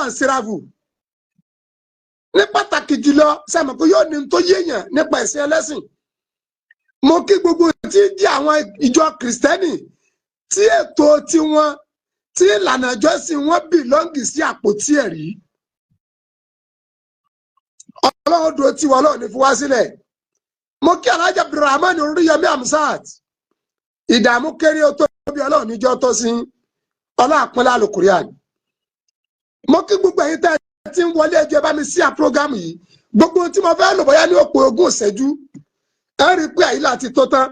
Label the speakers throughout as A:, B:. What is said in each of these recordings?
A: en siravu ní pàtàkì jùlọ sẹ́mi pé yóò ní tó yéèyàn nípa ẹ̀sìn ẹlẹ́sìn mo kí gbogbo tí jẹ́ àwọn ìjọ kìrìsìtẹ́nì tí ètò tiwọn tí ìlànà ìjọsìn wọn bìlọ́ǹgì sí àpótí ẹ̀rí ọlọ́run dúró tí wọn lọ́ọ̀ ní fi wá sílẹ̀ mo kí Alhaji Abdulrahman Oríyọmí Hamzat ìdààmú kéré ó tó bí ọlọ́run níjọ́ tó sí ọlọ́àpínlẹ̀ Al-Qur'an mo kí gbogbo ẹ̀yin tẹ́ tí ń wọlé ẹjọ́ bá mi sí à prógámù yìí gbogbo tí mo fẹ́ lò bóyá ní òpó ogún ìṣẹ́jú ẹ rí i pé àyílà ti tó tán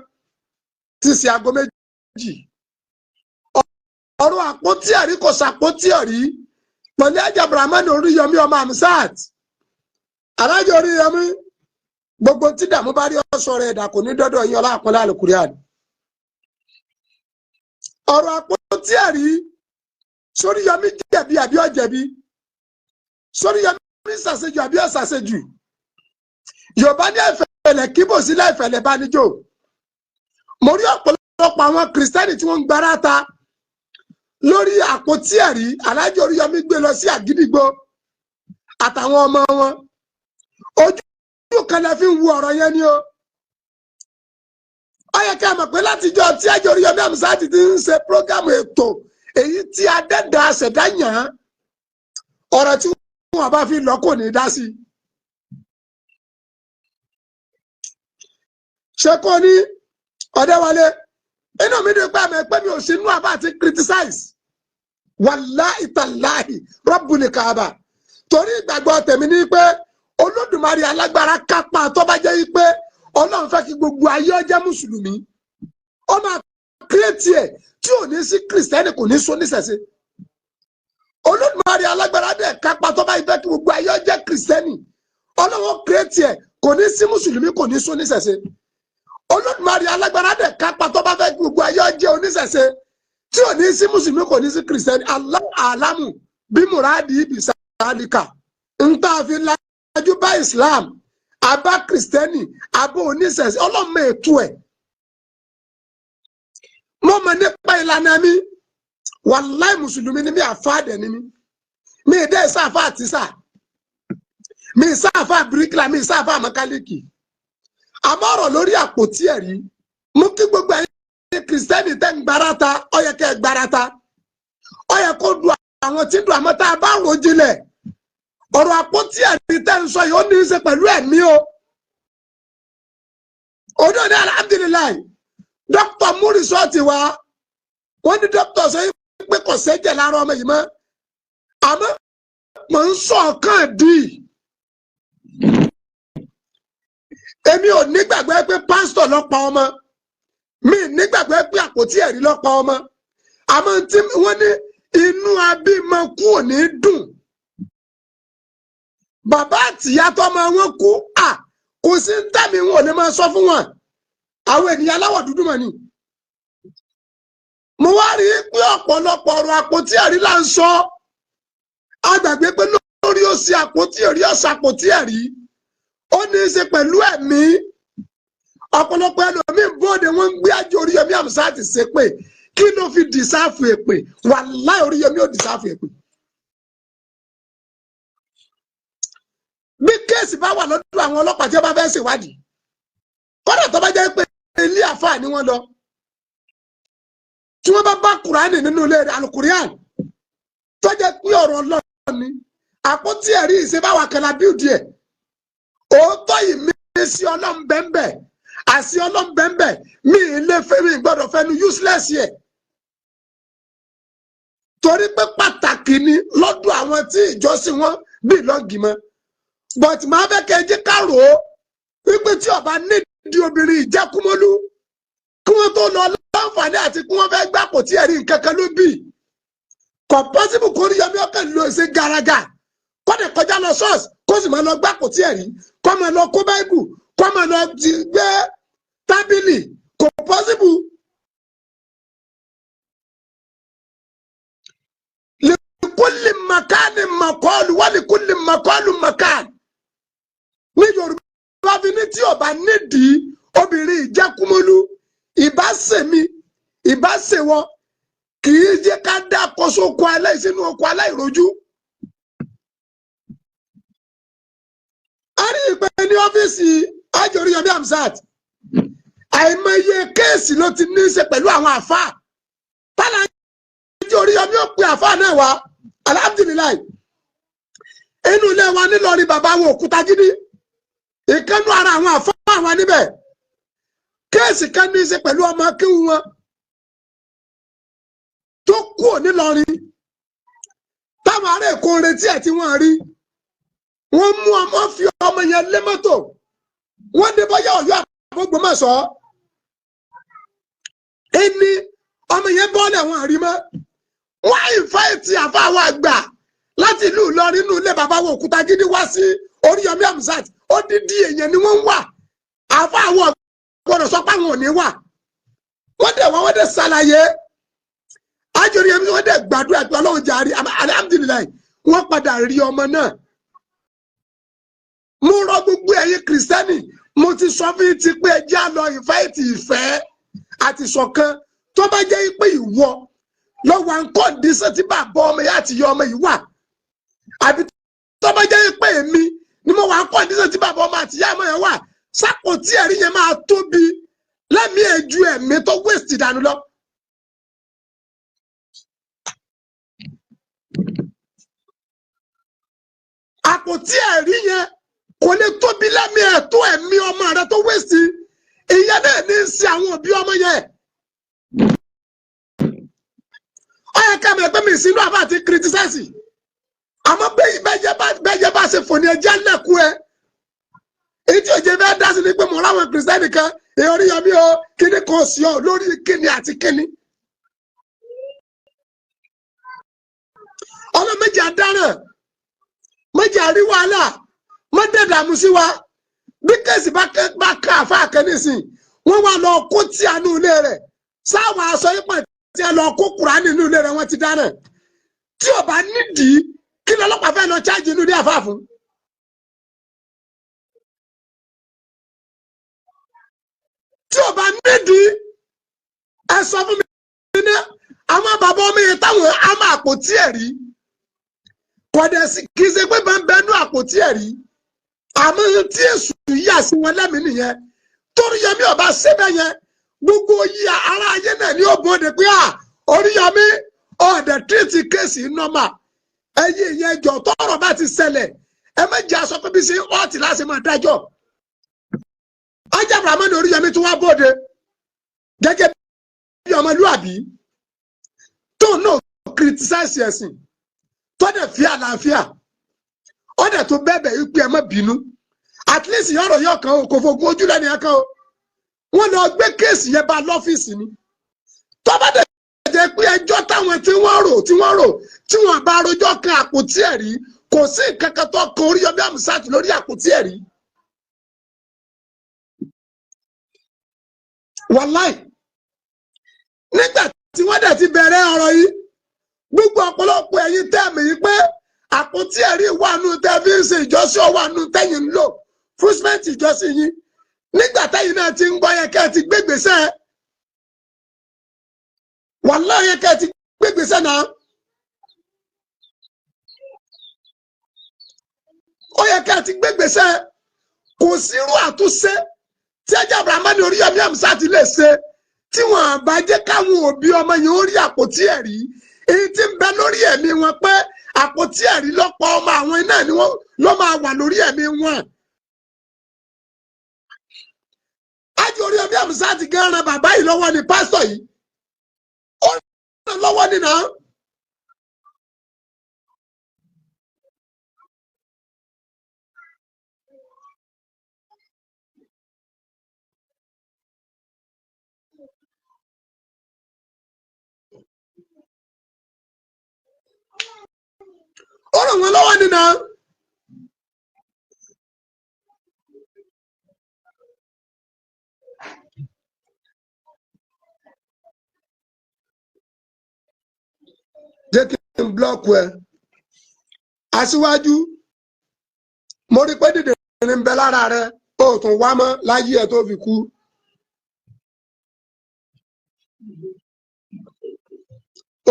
A: ti ṣe aago méjì ọ̀rọ̀ àpótí ẹ̀rí kò ṣàpótí ẹ̀rí pẹ̀lú Alhaji Abdulrahman Oríyọmí ọmọ Hamzat Alhaji Oríyọmí gbogbo tí dààmú bá rí ọ̀ṣọ́ rẹ̀ ẹ̀dà kò ní dọ́dọ̀ yín ọlọ́àpínlẹ̀ Al-Qur'an ọ̀rọ̀ àpótí ẹ̀rí Sóríyọmí jẹ̀bi àbí ọ̀jẹ̀bi Sóríyọmí ṣàṣejù àbí ọ̀ṣàṣejù Yorùbá ní ẹ̀fẹ̀lẹ̀ kíbò sílẹ̀ ẹ̀fẹ̀lẹ̀ bá níjò mo rí ọ̀pọ̀lọpọ̀ àwọn kìrìsìtẹ́nì tí wọ́n ń gbára ta lórí àpótí ẹ̀rí Alhaji Oríyọmí gbé lọ sí Àgídìgbò àtàwọn ọmọ wọn ojú kan lẹ fi ń wu ọ̀rọ̀ yẹn ni o ó yẹ ká mọ̀ pé látijọ́ tí Alhaji Oríyọmí Hamzat ti ń ṣe prógámù ètò èyí tí adẹ́dàá ṣẹ̀dá yàn án ọ̀rọ̀ tí wọn bá fi lọ kò ní dá sí ṣe kò ní Ọ̀dẹ́wálé inú mi dùn pé àmì ẹgbẹ́ mi ò sí inú àbá àti criticize wàláhì tàláhì Rabbul Kaaba torí ìgbàgbọ́ tèmi ní pé Olódùmarè alágbára kápá tó bá jẹ́ pé Ọlọ́run fẹ́ kí gbogbo ayé ó jẹ́ mùsùlùmí ó máa kírètì ẹ̀ tí ò ní sí kìrìsìtẹ́nì kò ní so níṣẹ̀ṣe Olódùmarè alágbára dẹ̀ kápá tó bá fẹ́ kí gbogbo ayé ó jẹ́ kìrìsìtẹ́nì Ọlọ́run kírètì ẹ̀ kò ní sí mùsùlùmí kò ní so níṣẹ̀ṣe Olódùmarè alágbára dẹ̀ kápá tó bá fẹ́ kí gbogbo ayé ó jẹ́ oníṣẹ̀ṣe tí ò ní sí mùsùlùmí kò ní sí kìrìsìtẹ́nì Allahu a'lamu bí mùràdì bisalika ń tá a fi lájú bá Islam abá kìrìsìtẹ́nì abó oníṣẹ̀ṣe Ọlọ́run ètò ẹ̀ mo mọ̀ nípa ìlànà mi wàláì mùsùlùmí ni mi àfáàdẹ̀ ni mi dẹ́ sáfà àtisà mi sáfà bíríkìlà mi sáfà mẹkáníìkì àmọ́ ọ̀rọ̀ lórí àpótí ẹ̀rí mú kí gbogbo ẹ̀yin kìrìsìtẹ́nì tẹ́ ń gbárata ó yẹ kẹ́ ẹ gbárata ó yẹ kó du àwọn tí du àmọ́ tá a bá rò jinlẹ̀ ọ̀rọ̀ àpótí ẹ̀rí tẹ́ ń sọ yìí ó ní í ṣe pẹ̀lú ẹ̀mí o òun ní alhamdulilayi dókítà mú rìsọ́ọ̀tì wá wọ́n ní dókítà sọ pé kò sẹ́jẹ̀ lára ọmọ yìí mọ́ àmọ́ mò ń sọ ọ̀kan dì í èmi ò nígbàgbọ́ pé pásítọ̀ ló pa ọmọ mi nígbàgbọ́ pé àpótí ẹ̀rí ló pa ọmọ àmọ́ tí wọ́n ní inú abímọ kú ò ní dùn bàbá àtìyá tọ́mọ wọn kú kò sí ń tẹ̀mí wọn ò ní máa sọ fún wọn àwọn ènìyàn aláwọ̀ dúdú mọ̀ ni mo wá rí pé ọ̀pọ̀lọpọ̀ ọ̀rọ̀ àpótí ẹ̀rí là ń sọ àgbàgbé pé lórí ó ṣe àpótí ẹ̀rí ọ̀sẹ̀ àpótí ẹ̀rí ó ní í ṣe pẹ̀lú ẹ̀mí ọ̀pọ̀lọpọ̀ ẹlòmíì bóde wọ́n ń gbé Alhaji Oríyọmí Hamzat ṣépè kí ló fi dìsáàfù èpè wàláhì Oríyọmí ò dìsáàfù èpè bí kéèsì bá wà lọ́dọ̀ àwọn ọlọ́pàá tí wọ́n bá fẹ́ ṣèwádìí kódà tó bá jẹ́ pé ilé àfáà ni wọ́n lọ tí wọ́n bá Kùránì nínú ilé Al-Qur'an tó jẹ́ pé ọ̀rọ̀ Ọlọ́run ni àpótí ẹ̀rí ìṣebáwa kan la bíùdì ẹ̀ òótọ́ yìí mi sí Ọlọ́run bẹ́ẹ̀ àṣì Ọlọ́run bẹ́ẹ̀ mi ilé fẹ́mi gbọ́dọ̀ fẹ́nu useless yẹ torí pé pàtàkì ni lọ́dọ̀ àwọn tí ìjọsìn wọn bí lọ́gìmọ̀ but máa fẹ́ kẹ́ ẹ jẹ́ ká rò ó wípé tí ọba nídìí obìnrin ìjẹkùmọ́lú kí wọ́n tó lọ láǹfààní àti kí wọ́n fẹ́ gbà kò tí ẹ̀rí nǹkan kan ló bì kò pọ́sibù kó rí Yọmí ọkàn lọ sí garaga kó lè kọjá lọ ṣọ́ọ̀ṣì kó sì máa lọ gbà kò tí ẹ̀rí kó máa lọ kó báìbù kó máa lọ gbé tábìlì kò pọ́sibù. Likulli makani makọ́ọ̀lù wà likulli makọ́ọ̀lù makani ní Yorùbá fi ní tí ọba nídìí obìnrin ìjẹkùmọ́lú ìbáṣẹ̀mí ìbáṣẹ̀wọ́ kì í jẹ́ ká dá àkóso oko aláìsínú oko aláìrojú ní ọ́fíìsì Haji Oríyọmí Hamzat àìmọye kéèsì ló ti ní í ṣe pẹ̀lú àwọn àfáà tálà Haji Oríyọmí ó pe àfáà náà wá alhamdulilayi inú ilé wa nílọrin bàbá wọn Òkútagídí ìkànnù ara àwọn àfáà wa níbẹ̀ kéèsì kan ní í ṣe pẹ̀lú ọmọ kíwù wọn tó kú nílọrin táwọn ará Èkó retí ẹ̀ tí wọ́n rí wọ́n mú ọmọ fi ọmọ yẹn lé mọ́tò wọ́n dé bọ́yá Ọ̀yọ́ Ògbómọ̀ṣọ́ ẹni ọmọ yẹn bọ́ọ̀lẹ̀ wọn rí mọ́ wọ́n ìfáìtì àfáà wa àgbà láti ìlú Ìlọrin inú ilé bàbá wọn Òkútagídí wá sí Oríyọmí Hamzat odidi èèyàn ni wọ́n ń wà àfáà wọn gbọ́dọ̀ sọ pé àwọn ò ní wà wọ́n dẹ̀ ṣàlàyé Haji Oríyọmí wọ́n dẹ̀ gbàdúrà pé Ọlọ́run jàre alhamdulilayi wọ́n padà rí ọmọ náà. Mo rọ gbogbo ẹ̀yin Kristẹni mo ti sọ fún yín ti pé ẹ jẹ́ á lọ ìfáìtì ìfẹ́ àti ìṣọ̀kan tó bá jẹ́ pé ìwọ lọ́wọ́ àǹkọ́ dísẹ́ tí bàbá ọmọ yẹn àti ìyá ọmọ yìí wà àbí tó bá jẹ́ pé èmi ni mo wà àǹkọ́ dísẹ́ tí bàbá ọmọ àti ìyá ọmọ yẹn wà sápò tí ẹ̀rí yẹn máa tóbi lẹ́mìí ẹ̀jú ẹ̀mí tó wéṣì dànù lọ. Àpótí ẹ̀rí yẹn kò lè tóbi lẹ́mìí ẹ̀tọ́ ẹ̀mí ọmọ rẹ tó wéṣì ìyẹn náà ní í ṣe àwọn òbí ọmọ yẹn. Ó yẹ ká mi ẹgbẹ́ mi sínú àbá àti kìrìtìsẹ́sì àmọ́ bẹ́ẹ̀ bá ṣe fò ní ẹjẹ́ lẹ́kùn ẹ. Èyí tí òjò bẹ́ẹ̀ dá sí ni pé mo láwọn Kìrìsìtẹ́nì kan Oríyọmí o kíní kan sí ọ lórí kíni àti kíni. Ọlọ́ méjì àdáràn méjì àrí wàhálà mọ́tẹ́dàmú sí wa bí kéèsì bá ká àfa àkẹ́nìsìn wọ́n wá lọ kó tí a nù ilé rẹ̀ sáwọn aṣọ yípa tí a lọ kó Kùránì nínú ilé rẹ̀ wọ́n ti dáná tí ò bá nídìí kí lọ́lọ́pàá fẹ́ lọ chájì inú ilé àfa fún. Tí ò bá nídìí ẹ sọ fún mi ní àwọn bàbá ọmọ yẹn táwọn á máa àpótí ẹ̀rí kọ̀dẹ̀ sí kì í ṣe pé bá ń bẹnu àpótí ẹ̀rí àmọ́ tí èṣù yà sí wọn lẹ́mìí nìyẹn Toríyọmí ọba síbẹ̀ yẹn gbogbo yí ara ayé náà ní ó bóde pé Oríyọmí ọ̀dẹ̀ tírìtì kéèsì nọ́mà ẹ̀yìn ìyẹn jọ tọ́rọ̀ bá ti ṣẹlẹ̀ ẹ méjì aṣọ pé bí sí ọ̀tí láti máa dájọ́. Haji Abdulrahman Oríyọmí tí wọ́n bóde gẹ́gẹ́ bí ọmọlúàbí tó náà kìrìtìsáìsì ẹ̀sìn tó dẹ̀ fi àlàáfíà ó dẹ̀ tó bẹ́ẹ̀ wípé ẹ má bínú at least yọ̀rọ̀ yọ̀ kan o kò fogun ojú lẹ́nu yẹn kan o wọ́n lọ gbé kéèsì yẹn bá lọ́fíìsì ni tó bá dẹ̀ jẹ́ pé ẹjọ́ táwọn tí wọ́n rò tí wọ́n bá rojọ́ kan àpótí ẹ̀rí kò sí nǹkan kan tó kan Oríyọmí Hamzat lórí àpótí ẹ̀rí. Wàláì nígbà tí wọ́n dẹ̀ ti bẹ̀rẹ̀ ọ̀rọ̀ yìí gbogbo ọ̀pọ̀lọpọ̀ ẹ̀yin tẹ́ẹ̀mì yìí pé àpótí ẹ̀rí wà nù tẹ́fíǹsì ìjọsìn wà nù tẹ́yìn ń lò fúsmẹ́ǹtì ìjọsìn yìí nígbà tẹ́yìn náà ti ń gbọ́ yẹ kẹ́ ẹ ti gbégbèsè wàláì yẹ kẹ́ ẹ ti gbégbèsè náà ó yẹ kẹ́ ẹ ti gbégbèsè kò sírú àtúnṣe tí Haji Abdulrahman Oríyọmí Hamzat lè ṣe tí wọn bá jẹ́ káwọn òbí ọmọ yẹn ó rí àpótí ẹ̀rí èyí tí ń bẹ lórí ẹ̀mí wọn pé àpótí ẹ̀rí lọ́pọ̀ ọmọ àwọn iná ni wọ́n ló máa wà lórí ẹ̀mí wọn. Haji Oríyọmí Hamzat gan ran bàbá yìí lọ́wọ́ ni pásítọ̀ yìí ó ràn lọ́wọ́ nínú. Ó ràn wọ́n lọ́wọ́ nínú. Jẹ́ kí n blọ́ọ̀kù ẹ. Aṣíwájú, mo rí pé dìde ní ń bẹ lára rẹ, ó tún wá mọ́ láyé ẹ tó fi kú.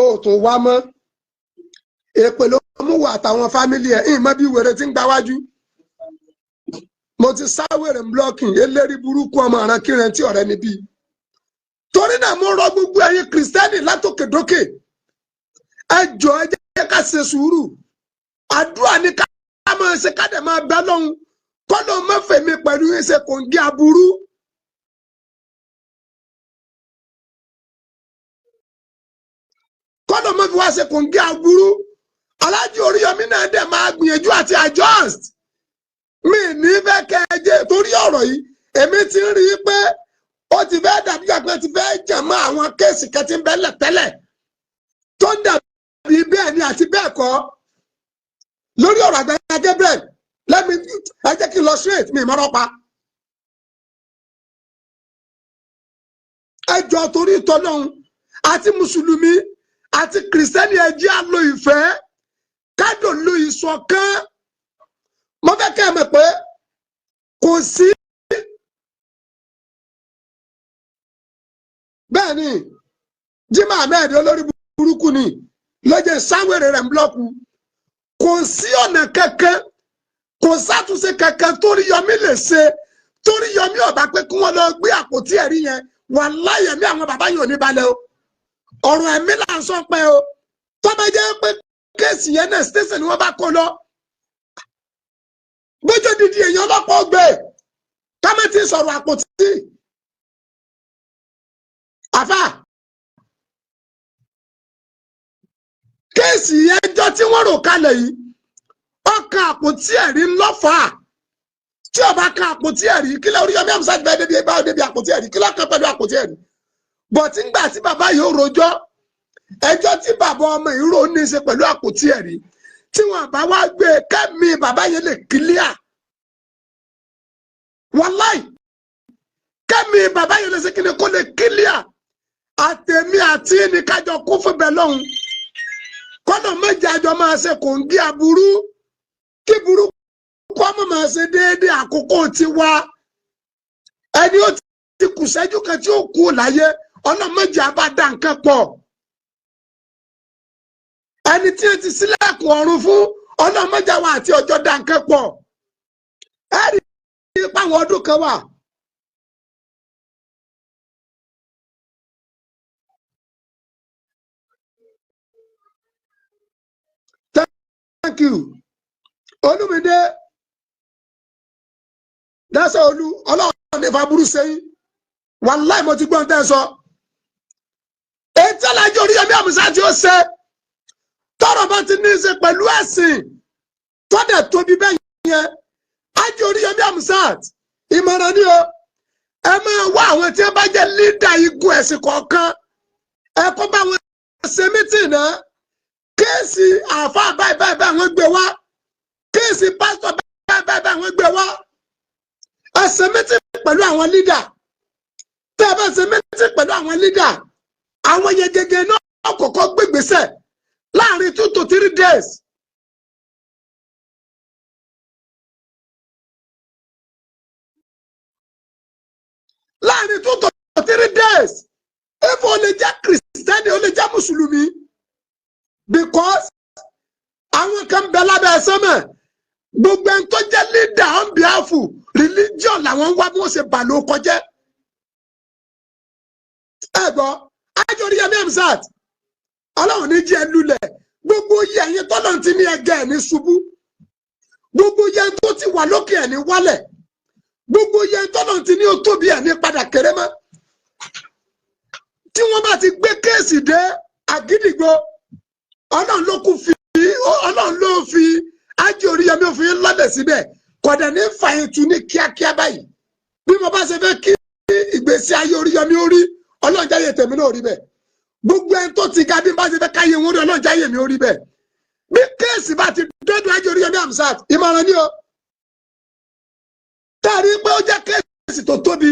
A: Ó tún wá mọ́. Èpè ló mú wà àtàwọn fámílì ẹ̀ ìmọ̀ bí wèrè tí ń gbáwájú mo ti sáwèrè blocking eléri burúkú ọmọ àràn kíran tí ọ̀rẹ́ níbí torí náà mo rọ gbogbo ẹ̀yin Kristẹni látòkèdókè ẹ jọ̀ọ́ ẹ jẹ́ ká ṣe sùúrù àdúrà ní ká máa ṣe ká dẹ̀ máa bẹ lọ́hùn kọ́ ló má fèmí pẹ̀lú ìṣe kò ń gé aburú. kọ́ ló má fi wá ṣe kò ń gé aburú. Aláàjì Oríyọmí náà dẹ̀ máa gbìyànjú àti adjust. Mi ní fẹ́ kẹ́ ẹ jẹ́ torí ọ̀rọ̀ yìí èmi ti ń rí i pé ó ti fẹ́ dàbí àpẹẹrẹ ti fẹ́ jẹ̀ mọ́ àwọn kéèsì kẹtí ń bẹ́lẹ̀ tẹ́lẹ̀ tó ń dàbí bẹ́ẹ̀ ni àti bẹ́ẹ̀ kọ́ lórí ọ̀rọ̀ Àgbàlá Gabriel lẹ́mi ẹ jẹ́ kí n lọ straight mi ìmọ̀ràn pa. Ẹ jọ̀ọ́ torí ìtọ́lọ́hún àti mùsùlùmí àti kìrìsìtẹ́nì ẹ jẹ́ á lo ìfẹ́ kádò lo ìṣọ̀kan. Mo fẹ́ kẹ́ ẹ mọ̀ pé kò sí bẹ́ẹ̀ ni Jimoh Ahmed olórí burúkú ni lọ́jọ́ sáwèrè rẹ̀ ń blọ́ọ̀kù kò sí ọ̀nà kankan kò sátúnṣe kankan torí Yọmí lè ṣe torí Yọmí ọba pé kí wọ́n lọ gbé àpótí ẹ̀rí yẹn wàláhì ẹ̀mí àwọn bàbá yìí ò ní balẹ̀ o ọ̀rọ̀ ẹ̀mí là ń sọ pé o tó bá jẹ́ pé kéèsì yẹn náà station ni wọ́n bá kó lọ bójú dídí èèyàn ọlọ́pàá ọgbẹ́ ká má ti sọ̀rọ̀ àpótí àfà kéèsì ẹjọ́ tí wọ́n rò kalẹ̀ yìí ọkàn àpótí ẹ̀rí ńlọ́fàá tí ọba kan àpótí ẹ̀rí kí lẹ́ Oríyọmí Hamzat bẹ́ẹ̀ débi báwo débi àpótí ẹ̀rí kí lọ́ kan pẹ̀lú àpótí ẹ̀rí bọ̀tí ńgbà tí bàbá yìí ó rojọ́ ẹjọ́ tí bàbá ọmọ yìí rò ní í ṣe pẹ̀lú àpótí ẹ̀rí tí wọ́n bá wá gbé kẹ́mi bàbá yẹn lè kílíà wàláì kẹ́mi bàbá yẹn lè ṣe kí ni kó lè kílíà àtẹ̀mí àti ní kájọ kún fún bẹ́ẹ̀ lọ́hùn kọ́nà méjì àjọ máa ṣe kò ń gé aburú kí burúkú ọmọ máa ṣe déédéé àkókò tiwa ẹni ó ti kù ṣẹ́jú kan tí ó kú láyé ọ̀nà méjì àbá dá nǹkan pọ̀ ẹni tí ó ti sílẹ̀kùn ọ̀run fún ọ̀nà méjì àwọn àti ọjọ́ dá nǹkan pọ̀ ẹ rí i pé àwọn ọdún kan wà. Thank you. Olúmídé dáṣẹ́ olú ọlọ́run ní fàbúrú sẹ́yìn wàláì mo ti gbọ́n tẹ́ sọ. Ètí Aláàjì Oríyọmí Hamzat tí ó ṣe tọ́rọ̀ bá ti ní í ṣe pẹ̀lú ẹ̀sìn tọ́dẹ̀ tóbi bẹ́ẹ̀ yẹn Aláàjì Oríyọmí Hamzat ìmọ̀ràn ni o ẹ máa wá àwọn tí wọ́n bá jẹ́ lídà igun ẹ̀sìn kọ̀ọ̀kan ẹ kó bá wọn ṣe mítì náà. Kéèsì àáfà báyìí wọ́n gbé wá kéèsì pásítọ̀ báyìí wọ́n gbé wá ẹ ṣe mítì pẹ̀lú àwọn lídà tẹ́ ẹ bá ṣe mítì pẹ̀lú àwọn lídà àwọn yẹn gẹ́gẹ́ náà kọ́kọ́ gbégbèsè láàrin 2 to 3 days. Láàrin 2 to 3 days if o lè jẹ́ kìrìsìtẹ́nì o lè jẹ́ mùsùlùmí. Because àwọn kan bẹ lábẹ́ sánmọ̀ gbogbo ẹni tó jẹ́ leader on behalf religion làwọn ń wá bí wọ́n ṣe bà ló kọjẹ́. Ẹ gbọ́ Aláàjì Oríyọmí Hamzat ọlọ́run ní jí ẹ lulẹ̀ gbogbo yẹ ẹ̀yin tọ́lọ̀ ti ní ẹgẹ́ ẹ̀ ní ṣubú gbogbo yẹ tó ti wà lókè ẹ̀ ní wálẹ̀ gbogbo yẹ tọ́lọ̀ ti ní ó tóbi ẹ̀ ní padà kéré mọ́. Tí wọ́n bá ti gbé kéèsì dé àgídìgbò ọlọ́run ló kún fi ọlọ́run ló fi Aláàjì Oríyọmí òfin lọ́lẹ̀ síbẹ̀ kọ̀dẹ̀ ní fàyètú ní kíákíá báyìí bí mo bá ṣe fẹ́ kí ìgbésí ayé Oríyọmí orí ọlọ́run jáyé tèmi náà rí bẹ́ẹ̀ gbogbo ẹni tó ti ga bí mo bá ṣe fẹ́ káyé wọn rí ọlọ́run jáyé mi ó rí bẹ́ẹ̀ bí kéèsì bá ti dọ́dọ̀ Aláàjì Oríyọmí Hamzat ìmọ̀ràn ni o tàrí pé ó jẹ́ kéèsì tó tóbi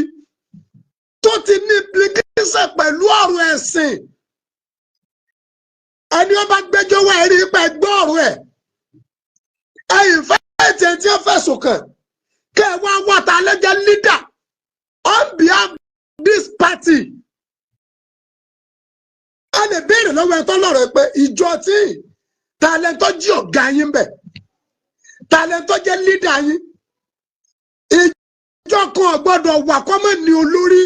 A: tó ti ní implication pẹ̀lú ọ̀rọ̀ ẹ̀sìn ẹni ó bá gbẹ́jọ́ wá ẹ̀rí pé gbọ́ ọ̀rọ̀ ẹ̀ ẹ̀yìn fẹ́ẹ̀tì ẹ̀ tí ó fẹ̀sùn kàn kẹ́ ẹ̀ wá wá ta lẹ́jẹ̀ leader on behalf this party. A lè béèrè lọ́wọ́ ẹ̀ tó lọ́rọ̀ pé ìjọ tí talẹ́ntọ́ jí ọ̀gá yín bẹ̀ talẹ́ntọ́ jẹ́ leader yín ìjọ kan gbọ́dọ̀ wà kọ́mọ̀ ní olórí.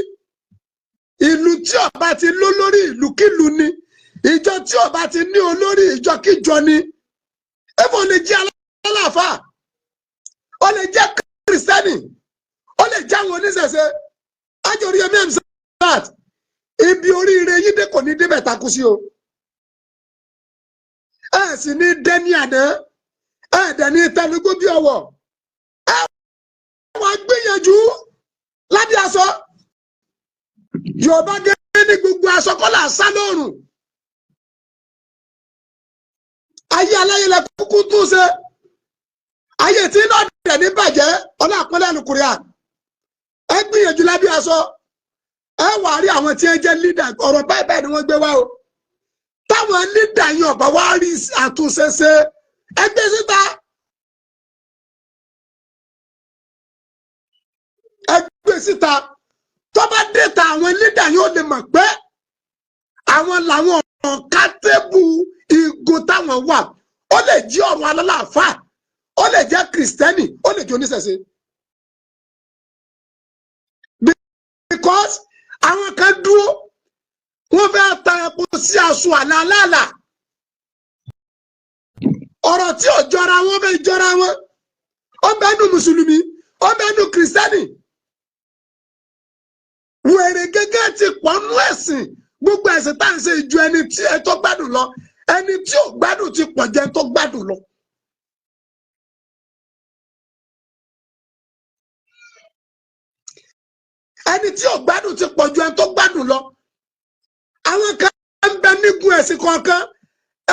A: Ìlú tí ó bá ti lólórí ìlúkílù ni. Ìjọ tí ó bá ti ní olórí ìjọkíjọ ni. Èfò lè jẹ́ aláàfáà. Ó lè jẹ́ Kristẹni. Ó lè jẹ́ àwọn oníṣẹ̀ṣe. Ajori Yomi Amzat. Ibi oríire yín dé kò ní débẹ̀ takú sí o. Ẹ sì ní dẹ́ni àná. Ẹ dẹ̀ ní tẹnugbó bí ọwọ́. Ẹ wọ́n gbìyànjú lábí aṣọ. Yorùbá gé ní gbogbo aṣọ kọ́lá sá lọ́rùn. Ayé aláyé lẹ kúkú tún ṣe. Ayé tí náà dẹ̀ ní bàjẹ́ ọlá àpọ́nlé àlùkùrẹ́ à. Ẹ gbìyànjú lábí aṣọ. Ẹ wà rí àwọn tí ẹ jẹ́ lídà ọ̀rọ̀ báyìí ni wọ́n gbé wá o. Táwọn lídà yẹn ọ̀bá wá rí àtúnṣe ṣe ẹ gbé síta. Ẹ gbé síta. Tó bá dé ta àwọn lídà yóò lè mọ̀ pé àwọn làwọn ọ̀ka tébù igun táwọn wà. Ó lè jẹ́ ọ̀rọ̀ alálàáfà, ó lè jẹ́ Kristẹni, ó lè jẹ́ oníṣẹ̀ṣe. Because àwọn kan dúró wọ́n fẹ́ ta epo sí aṣọ àlàálà. Ọ̀rọ̀ tí ò jọra wọn fẹ́ jọra wọn. Ó ń bẹ nínú Mùsùlùmí, ó ń bẹ nínú Kristẹni. Wèrè gẹ́gẹ́ ti pọ̀nú ẹ̀sìn. Gbogbo ẹ̀sìn tá à ń ṣe ju ẹni tí ẹ tó gbádùn lọ. Ẹni tí ò gbádùn ti pọ̀ jẹ́ tó gbádùn lọ. Ẹni tí ò gbádùn ti pọ̀ ju ẹni tó gbádùn lọ. Àwọn kan ń bẹ nígun ẹ̀sìn kọ̀ọ̀kan.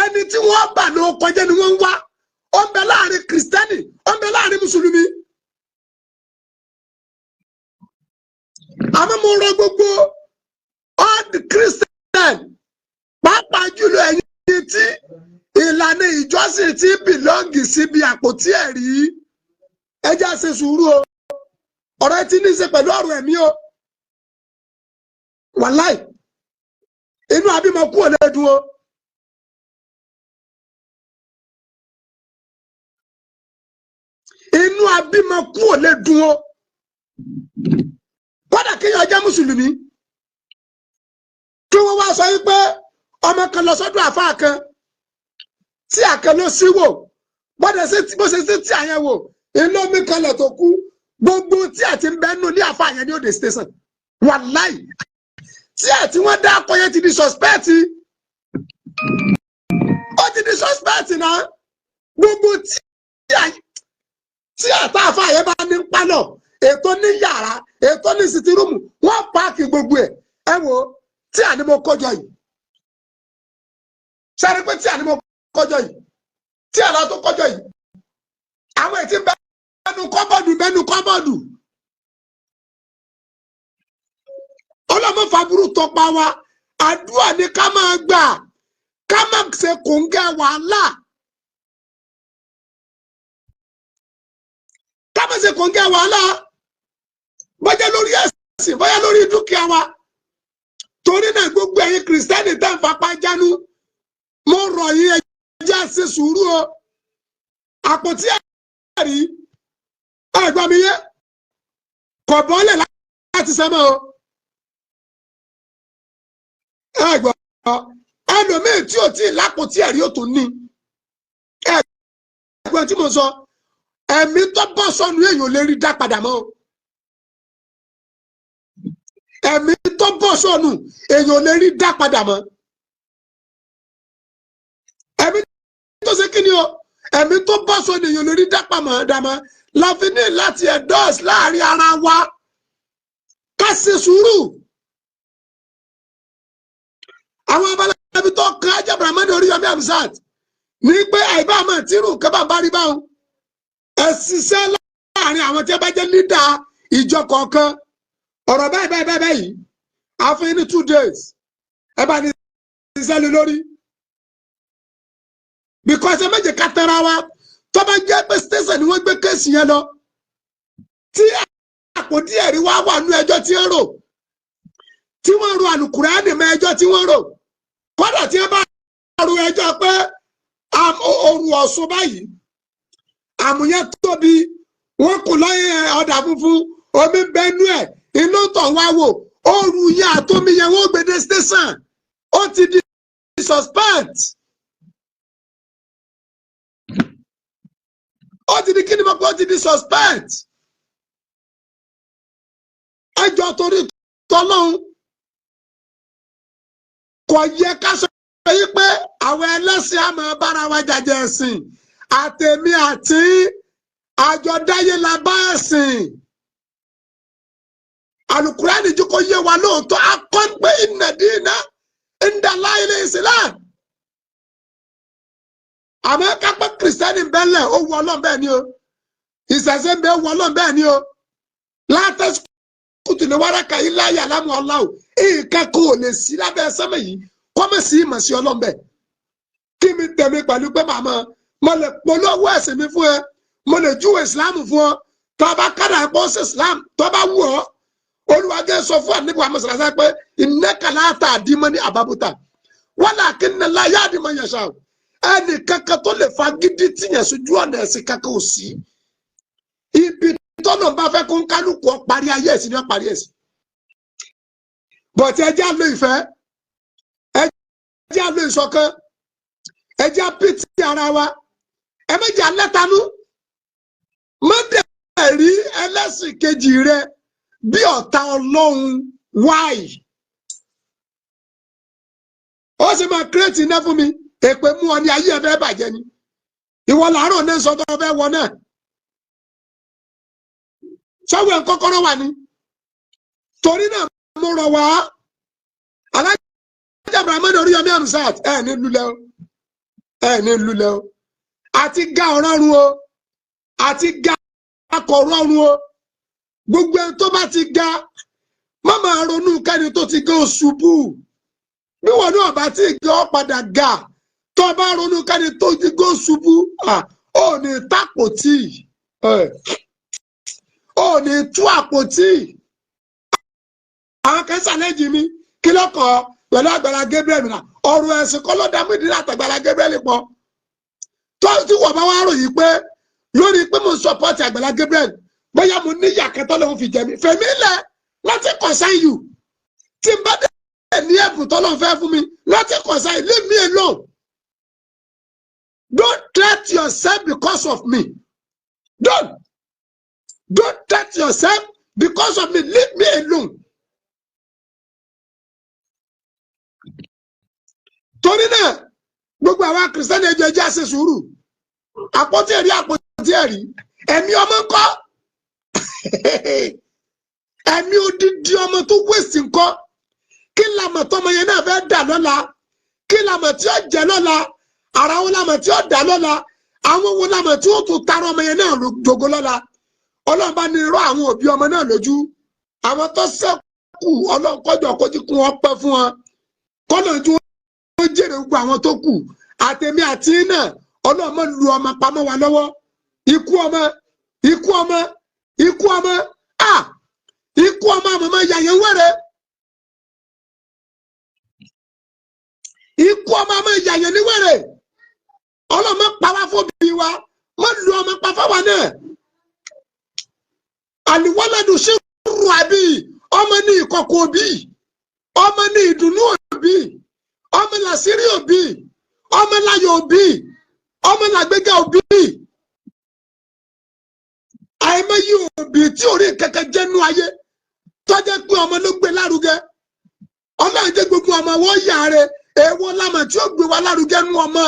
A: Ẹni tí wọ́n bà ló kọjá ni wọ́n ń wá. Ó ń bẹ láàrin Kristẹni, ó ń bẹ láàrin Mùsùlùmí. Àmọ́ mo rọ gbogbo all the Christian pàápàá jùlọ ẹ̀yin tí ìlànà ìjọsìn tí bìlọ́ǹgì síbi àpótí ẹ̀rí. Ẹ jẹ́ á ṣe sùúrù o. Ọ̀rọ̀ tí ní í ṣe pẹ̀lú ọ̀rọ̀ ẹ̀mí o. Wàláì. Inú abímọ kú ò lè dùn o. Inú abímọ kú ò lè dùn o. Kódà kéèyàn jẹ́ Mùsùlùmí. Kí wọ́n wá sọ wípé ọmọ kan lọ sọ́dọ̀ àfáà kan tí àkàn ló sí wò. Bó ṣe sí tí àyẹn wò. Inú omi kanlẹ̀ tó kú. Gbogbo tí àti ń bẹ́ nù ní àfáà yẹn ní òde station. Wàláì. Tí àti wọ́n dá akọ yẹn ti di suspect. Ó ti di suspect náà. Gbogbo tí àtàfà yẹn bá ní pálọ̀. Ètò ní yàrá, ètò ní sitirumu, wọ́n páàkì gbogbo ẹ̀. Ẹ wo tí àní mo kọjọ yìí. Sáré pé tí àní mo kọjọ yìí. Tí àlọ́ tó kọjọ yìí. Àwọn ètí bẹ́nu kọ́bọ̀dù. Ọlọ́mọ fàbúrú tọpa wa. Àdúrà ni ká máa gbà. Ká má ṣe kòńgẹ́ wàhálà. Ká má ṣe kòńgẹ́ wàhálà. Bóyá lórí ẹ̀sìn, bóyá lórí dúkìá wa. Torí náà gbogbo ẹ̀yin Kristẹni tẹ́ ń fapá jánu. Mo rọ̀ yín ẹ jẹ́ á ṣe sùúrù o. Àpótí ẹ̀rí. Ẹ̀gbọ́n mi yé. Kò bọ́lẹ̀ láti sẹ́mọ̀ o. Ẹ̀gbọ́n ẹlòmíì tí ò tí ì lápótí ẹ̀rí ò tún ní. Ẹ̀gbọ́n tí mo sọ. Ẹ̀mí tó bọ́ sọnù èèyàn lè rí dá padà mọ́ o. Ẹ̀mí tó bọ́ sọnù èèyàn lè rí dá padà mọ́. Ẹ̀mí tó ṣe kí ni o? Ẹ̀mí tó bọ́ sọnù èèyàn lè rí dá padà mọ́. La fi ní láti endorse láàrin ara wa. Ká ṣe sùúrù. Àwọn abalabi tó kan Ajabraham Oríyọmí Amzat ní pé àìbámọ̀ tírù kẹ́bà bá rí báwọn. Ẹ ṣiṣẹ́ láàrin àwọn tí ẹ bá jẹ́ lídà ìjọ kọ̀ọ̀kan. Ọ̀rọ̀ báyìí yìí. A fún yín ní 2 days. Ẹ bá ní ṣiṣẹ́ lé lórí. Because ẹ méje ká tẹ́ra wa. Tó bá jẹ́ pé station ni wọ́n gbé kéèsì yẹn lọ. Tí àpótí ẹ̀rí wá wà nú ẹjọ́ tí ń rò. Tí wọ́n ro àlùkùránì mọ́ ẹjọ́ tí wọ́n rò. Kódà tí wọ́n bá ro ẹjọ́ pé òru Ọ̀ṣun báyìí. Àmúyẹ́ tóbi. Wọ́n kò lọ́yẹ̀ ọ̀dà funfun. omi bẹnu ẹ̀ inú tàn wá wò ooru yẹn àtomi yẹn wọ́n gbé dé station ó ti di suspect ó ti di kíni mọ́ pé ó ti di suspect ẹjọ́ torí tọ́lọ́hún kò yẹ ká sọ yí pé àwọn ẹlẹ́sìn àmọ́ bára wa jàjẹ́ ẹ̀sìn àtẹ̀mí àti àjọdáyé la bá ẹ̀sìn alukurani jẹ́ kó yé wa lóòótọ́ akọ́npé ìnàdínà ìdàlá ilé Islam àmọ́ kápẹ́ kìrìsìtẹ́nì bẹ́lẹ̀ ó wọ ọlọ́run bẹ́ẹ̀ ni o ìṣẹ̀ṣẹ̀ bẹ́ẹ̀ wọ ọlọ́run bẹ́ẹ̀ ni o látẹ̀sí kùtù ní wàràkà ilé ayé alámú ọlá o nǹkan kan ò lè sí lábẹ́ sẹ́mẹ̀ yìí kọ́mọ̀ sí ìmọ̀ sí ọlọ́run bẹ́ẹ̀ kí mi tẹ̀mí pẹ̀lú pé màmá mo lè polówó ẹ̀sìn mi fún ẹ mo lè júwe Islam fún ọ tó bá kádà ẹ̀pọ̀ sí Islam tó bá wù ọ́ olùwàgẹ́ sọ fún àníbù àmọ́sàlásá pé ìnẹ́kàlá àtàdímọ́ ní àbábútà walakinna Allah yahdi man yasha ẹnì kankan tó lè fa gidi tìyẹn sójú ọ̀nà ẹ̀sìn kankan ò sí ibi tọ́nà bá fẹ́ kó ń kálukú ọ parí ayé ẹ̀sìn ní ọ parí ẹ̀sìn bọ̀tí ẹjẹ́ àlọ́ ìfẹ́ ẹjẹ́ àlọ́ ìṣọ̀kan ẹjẹ́ àpìtì ara wa ẹ méjì alẹ́tanú mọ́tẹ̀ rí ẹlẹ́sìn kejì rẹ bí ọ̀tá ọlọ́run wáì ó sì máa kírètì iná fún mi èpè mú ọ ní ayé ẹ̀fẹ́ bàjẹ́ ni ìwọ làárọ̀ náà sọ tó fẹ́ wọ náà sọ́wọ́ ẹ̀ kọ́kọ́rọ́ wà ní torí náà mo rọ̀ wá alájà Abdulrahman Oríyọmí Hamzat ẹ̀ ní lulẹ̀ o àti ga ọ̀rọ̀run o àti ga akọ̀rọ̀run o gbogbo ẹni tó bá ti ga má máa ronú kẹ́ni tó ti ga ṣubú bí wọn náà bá ti ga ọ padà ga tó bá ronú kẹ́ni tó ti ga ṣubú ò ní tápòtì ò ní tú àpótí àwọn kan ṣàlẹ́jì mi kí ló kọ́ pẹ̀lú Àgbàlá Gabriel náà ọ̀rọ̀ ẹ̀sìn kọ́ ló dá mí ìdílé àtàgbàlá Gabriel pọ̀ tó tí wọ́n bá wá ròyìn pé lórí pé mo sọpọ́tì Àgbàlá Gabriel bóyá mo ní ìyàkẹ́tọ́ lòun fi jẹ mí fèmí lẹ̀ láti concern you tí n bá dé ní ẹ̀bùn tó lọ́n fẹ́ fún mi láti concern you leave me alone don't threat yourself because of me don't threat yourself because of me leave me alone. torí náà gbogbo àwa kìrìsìtẹ́nì ẹjọ́ ẹjẹ́ àṣẹ sùúrù àpótí ẹ̀rí ẹ̀mí ọmọ ńkọ́ ẹ̀mí odidi ọmọ tó wẹ̀sì ńkọ́ kí lamọ̀ tọmọ yẹn náà fẹ́ dà lọ́la kí lamọ̀ tí ó jẹ lọ́la ara wo lamọ̀ tí ó dà lọ́la àwọn wo lamọ̀ tí ó tún tara ọmọ yẹn náà jogo lọ́la ọlọ́run bá ní irọ́ àwọn òbí ọmọ náà lójú àwọn tó ṣẹ́kù ọlọ́run kọjọ kojú kún wọn pẹ́ fún wọn kọ́nà ju ó jèrè gbogbo àwọn tó kù àtẹ̀mí àti náà ọlọ́run mọ́ lu ọmọ pamọ́ wa lọ́wọ́ ikú ọmọ ikú ọmọ ikú ọmọ ikú ọmọ àmọ́mọ́ yàyẹ̀ wẹ̀rẹ̀ ikú ọmọ àmọ́ yàyẹ̀ níwẹ̀rẹ̀ ọlọ́run mọ́ pa wá fún bí wa mọ́ lu ọmọ pa fáwa náà àlùwọ́lẹ́dù ṣe rú àbí ọmọ ní ìkọ̀kọ̀ òbí ọmọ ní ìdùnnú òbí ọmọ làṣírí òbí ọmọ láyọ̀ òbí ọmọ làgbéga òbí àìmọye òbí tí orí kẹkẹ jẹnu ayé tọjẹ pé ọmọ ló gbé lárugẹ Ọlọ́run jẹ́ gbogbo ọmọ wọn yà rẹ èèwọ̀ lámà tí ó gbé wa lárugẹ nú ọmọ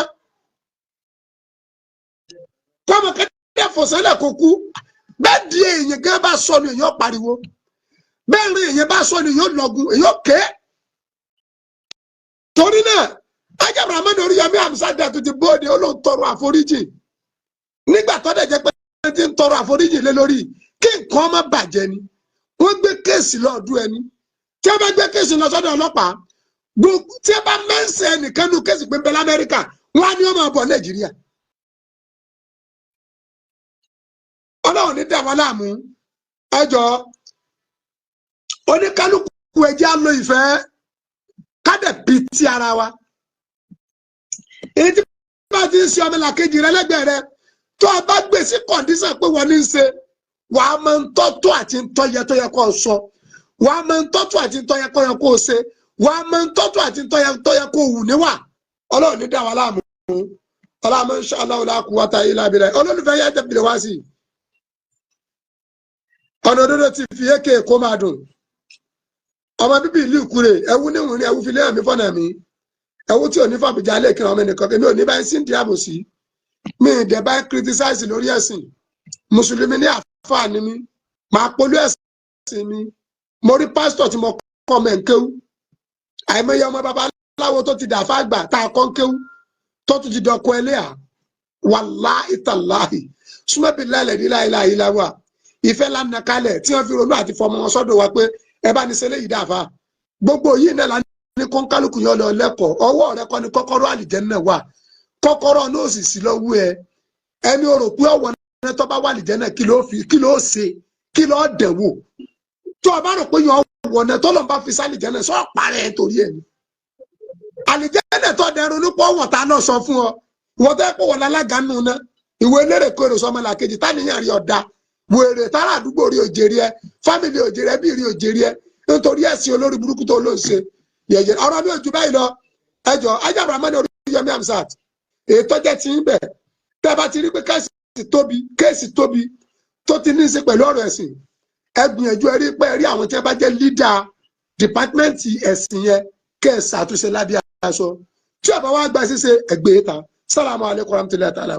A: kọmọ kẹkẹ fòsẹlẹ kò kú bẹ́ẹ̀ di èèyàn gẹ́gẹ́ bá sọnù èèyàn pariwo bẹ́ẹ̀ rí èèyàn bá sọnù èèyàn lọgun èèyàn ké torí náà Ajá Abdulrahman Oríyọmí Hamzat tó ti bóde ó ló ń tọrọ àforíjì nígbà tó dẹ̀ jẹ́ pé ti ń tọrọ àforíjì lé lórí kí nǹkan má bàjẹ́ ni wọ́n gbé kéèsì lọ́ọ̀dún ẹni tí wọ́n bá gbé kéèsì lọ sọ́dọ̀ ọlọ́pàá gbogbo tí wọ́n bá mẹ́sẹ̀ ẹnìkan nu kéèsì pé bẹ́ẹ̀ l'Amẹ́ríkà wọ́n á ní wọ́n máa bọ̀ Nàìjíríà Ọlọ́run ní dàwọn láàmú ẹjọ́ oníkálukú ẹjẹ́ á lo ìfẹ́ kádẹ̀ bí ti ara wa èyí tí bá ti ń ṣe ọmọ làkejì rẹ lẹ́gbẹ̀ẹ́ rẹ tó o bá gbé sí kọ̀ǹdíṣàn pé wọ́n ní í ṣe wà á máa ń tọ́tọ́ àti ń tọ́yẹ tó yẹ kó sọ wà á máa ń tọ́tọ́ àti ń tọ́yẹ tó yẹ kó ṣe wà á máa ń tọ́tọ́ àti ń tọ́yẹ tó yẹ kó wù níwà ọlọ́run ní dá wa láàmú ọlọ́run insha Allah la quwwata illa billah olólùfẹ́ yá jẹ́ bìlẹ̀ wá sí ọ̀nà òdodo ti fi ékè kó máa dùn ọmọ bíbí ìlú Ìkúrè ẹwú níwùn ní ẹwú fi lé àmì fọ́nà mi ẹwú tí ò ní fàbíjà lè kí ọmọ ẹnìkan mi ò ní báyìí sí ń di àbòsí mi ì dẹ̀ báyìí criticize lórí ẹ̀sìn mùsùlùmí ní àfáà ni mi máa polú ẹ̀sìn mi mo rí pásítọ̀ tí mo kọ́ mẹ́ ń kéwú àìmọye ọmọ babaláwo tó ti dàfá àgbà tá a kọ́ ń kéwú tó tún ti dọ̀kọ ẹlẹ́à wàláhì tàláhì súnmọ́bí lẹ́lẹ̀ ní láìláì láwà ìfẹ́ lánà kalẹ̀ tí wọ́n fi ronú àti fọmọ wọn sọ́dọ̀ wa pé ẹ bá ní ṣẹlẹ̀ yìí dàfá gbogbo yìí náà ní kọ́ńkálùkù yọ lọ lẹ́kọ̀ọ́ ọwọ́ rẹ kọ́ ni kọ́kọ́rọ́ àlìjẹ́nnà wà kọ́kọ́rọ́ náà sì sí lọ́wọ́ ẹ ẹni o rò pé ọwọ́ náà tó bá wà àlìjẹ́nnà kí ló ṣe kí ló dẹ̀wò tó o bá rò pé yọ ọwọ́ náà tó lọ́n bá fi sálìjẹ́nnà sọ parẹ́ torí ẹ̀ ni àlìjẹ́nnà tó dẹrù nípò ọwọ́ ta náà sọ fún ọ wọ́n tẹ́ pọ̀ wọ́n lálága nù ná ìwé eléré kórè sọmọlá kejì táníyàn rí ọ̀dà wèrè tára àdúgbò rí òjèrè ẹ fámìlì òjèrè bí rí òjèrè ẹ nítorí ẹ̀sìn olórí burúkú tó ló ń ṣe yẹ̀yẹ̀ ọ̀rọ̀ mi ò ju báyìí lọ ẹjọ́ ajábọ̀ àmọ́ ní Oríyọmí Hamzat èyí tó jẹ́ ti ń bẹ̀ tẹ́ bá ti rí pé kéèsì tóbi tó ti ní í ṣe pẹ̀lú ọ̀rọ̀ ẹ̀sìn ẹ gbìyànjú ẹ rí pé ẹ rí àwọn tí wọ́n bá jẹ́ lídà dìpátímẹ́ǹtì ẹ̀sìn yẹn kẹ́ ẹ ṣàtúnṣe lábẹ́ aṣọ tí ọ̀bá wa gba ṣíṣe ẹgbẹ́ ta. Salamu alaikum warahmatullahi ta'ala.